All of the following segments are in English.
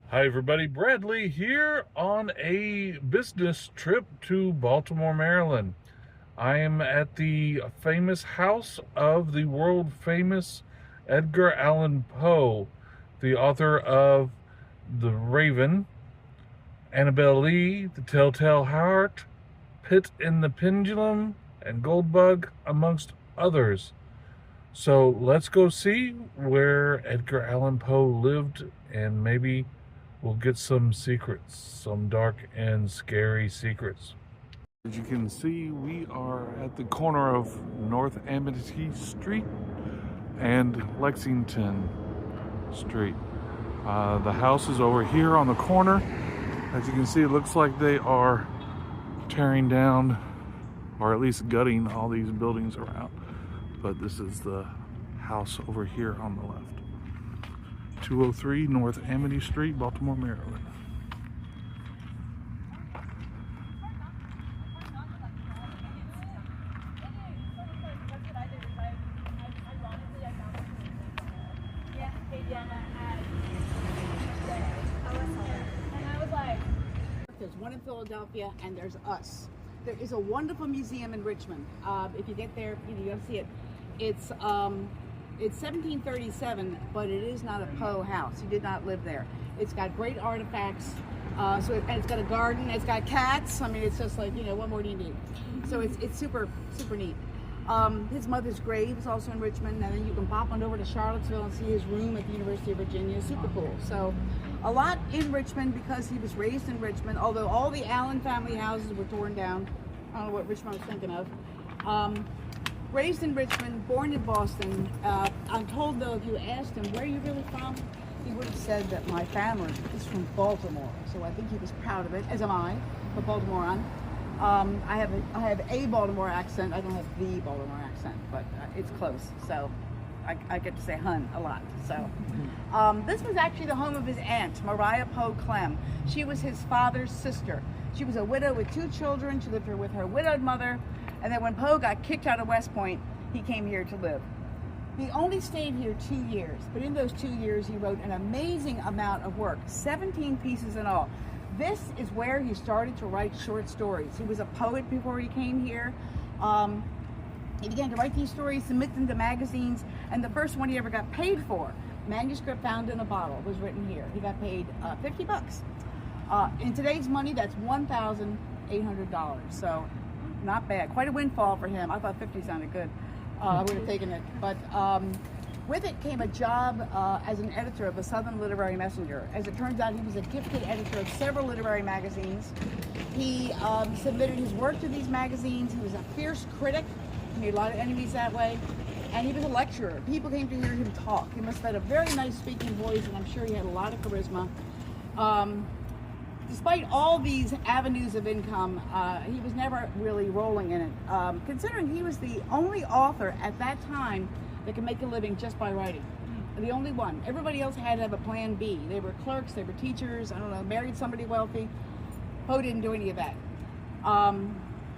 Hi everybody, Bradley here on a business trip to Baltimore, Maryland. I am at the famous house of the world famous Edgar Allan Poe, the author of The Raven, Annabel Lee, The Telltale Heart, Pit in the Pendulum, and Goldbug, amongst others. So let's go see where Edgar Allan Poe lived, and maybe we'll get some secrets, some dark and scary secrets. As you can see, we are at the corner of North Amity Street and Lexington Street. The house is over here on the corner. As you can see, it looks like they are tearing down, or at least gutting, all these buildings around. But this is the house over here on the left. 203 North Amity Street, Baltimore, Maryland. There's one in Philadelphia, and there's us. There is a wonderful museum in Richmond. If you get there, you'll see it. It's 1737, but it is not a Poe house. He did not live there. It's got great artifacts. And it's got a garden. It's got cats. I mean, it's just like, what more do you need? So it's super neat. His mother's grave is also in Richmond, and then you can pop on over to Charlottesville and see his room at the University of Virginia. Super cool. So a lot in Richmond because he was raised in Richmond, although all the Allen family houses were torn down. I don't know what Richmond was thinking of. Raised in Richmond, born in Boston. I'm told, though, if you asked him, where are you really from? He would have said that my family is from Baltimore. So I think he was proud of it, as am I, a Baltimorean. I have a Baltimore accent. I don't have the Baltimore accent, but it's close. So I get to say hun a lot. So this was actually the home of his aunt, Maria Poe Clem. She was his father's sister. She was a widow with 2 children. She lived here with her widowed mother. And then when Poe got kicked out of West Point, he came here to live. He only stayed here 2 years, but in those 2 years, he wrote an amazing amount of work, 17 pieces in all. This is where he started to write short stories. He was a poet before he came here. He began to write these stories, submit them to magazines, and the first one he ever got paid for, manuscript found in a bottle, was written here. He got paid 50 bucks. In today's money, that's $1,800. So not bad. Quite a windfall for him. I thought 50 sounded good. I would have taken it. But with it came a job as an editor of the Southern Literary Messenger. As it turns out, he was a gifted editor of several literary magazines. He submitted his work to these magazines. He was a fierce critic. He made a lot of enemies that way. And he was a lecturer. People came to hear him talk. He must have had a very nice speaking voice, and I'm sure he had a lot of charisma. Despite all these avenues of income, he was never really rolling in it. Considering he was the only author at that time that could make a living just by writing. The only one. Everybody else had to have a plan B. They were clerks, they were teachers, I don't know, married somebody wealthy. Poe didn't do any of that.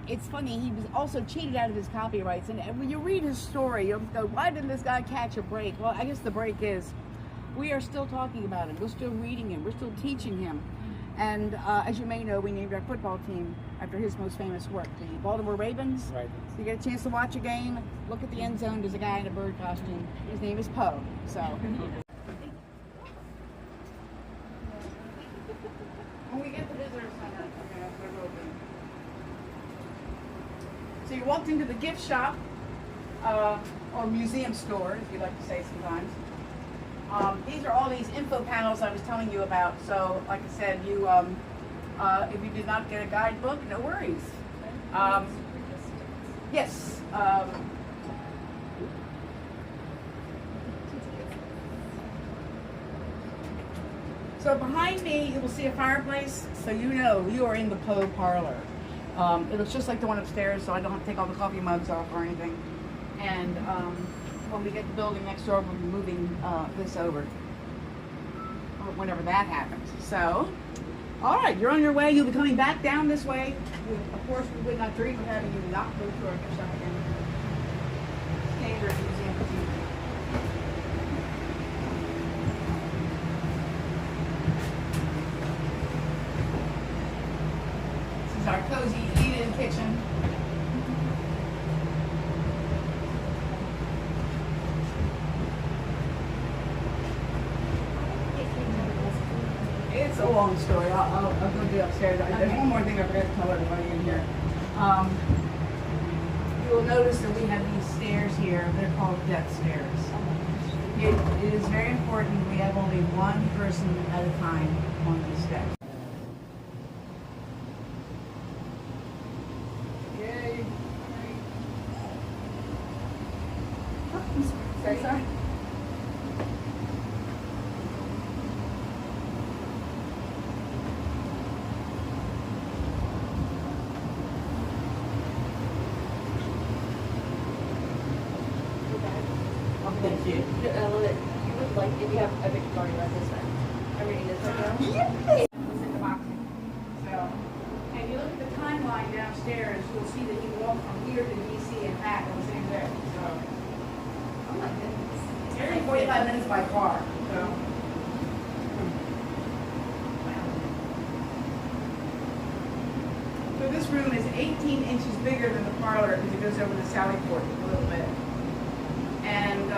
It's funny, he was also cheated out of his copyrights. And when you read his story, you'll go, why didn't this guy catch a break? Well, I guess the break is, we are still talking about him. We're still reading him. We're still teaching him. And as you may know, we named our football team after his most famous work, the Baltimore Ravens. Right. So you get a chance to watch a game, look at the end zone, there's a guy in a bird costume. His name is Poe. So when we get to the visitor center, we're going to put it open. So you walked into the gift shop, or museum store, as you like to say sometimes. These are all these info panels I was telling you about. So, like I said, you if you did not get a guidebook, no worries. Yes. So behind me, you will see a fireplace. So you know you are in the Poe parlor. It looks just like the one upstairs, so I don't have to take all the coffee mugs off or anything. And when we get the building next door, we'll be moving this over, whenever that happens. So, all right, you're on your way. You'll be coming back down this way. Of course, we would not dream of having you not go through our gift shop again. Standard museum procedure. our cozy eat-in kitchen. It's a long story. I'll go do upstairs. There's one more thing I forgot to tell everybody in here. You will notice that we have these stairs here. They're called death stairs. It is very important we have only one person at a time on these steps. Yay. Sorry. Thank you. You would like if you have a big party like this one. I'm reading this right now. Yes. It's in the boxing. So, and you look at the timeline downstairs, you'll see that you walk from here to DC and back on the same day. So, oh my goodness. It's only 45 minutes by car. So. So this room is 18 inches bigger than the parlor because it goes over the Sally Port a little bit. And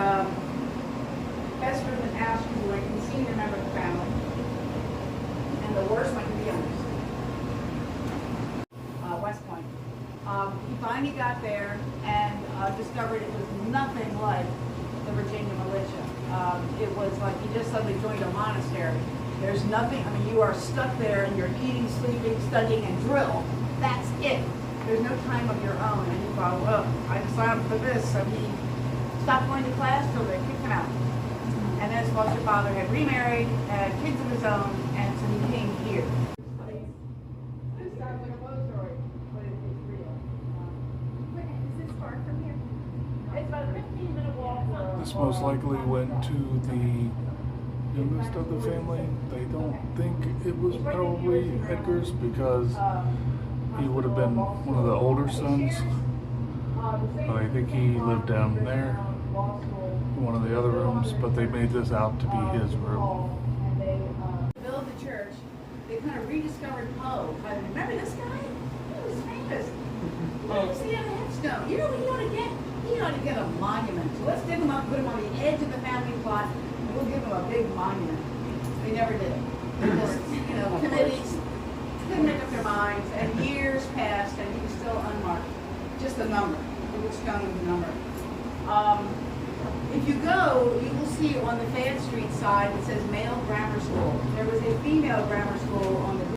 best room in house you like can see the member of the family. And the worst one can be youngest. West Point. He finally got there and discovered it was nothing like the Virginia militia. It was like he just suddenly joined a monastery. There's nothing, I mean, you are stuck there and you're eating, sleeping, studying, and drill. That's it. There's no time of your own. And he thought, well, I signed up for this. So he stopped going to class till they kicked him out. And then his foster father had remarried, had kids of his own, and so he came here. This sounds like a love story, but it's real. Is this far from here? It's about a 15-minute walk. This most likely went to the youngest of the family. They don't think it was probably Edgar's because he would have been one of the older sons. I think he lived down there, one of the other rooms, but they made this out to be his room. And they built the church. They kind of rediscovered Poe. Remember this guy? He was famous. You didn't see him in the headstone. You know what he ought to get a monument. So let's dig him up, put him on the edge of the family plot, and we'll give him a big monument. They never did. They just, committees couldn't make up their minds, and years passed, and he was still unmarked. Just a number. Which stone was the number. If you go, you will see on the Fayette Street side it says male grammar school. There was a female grammar school on the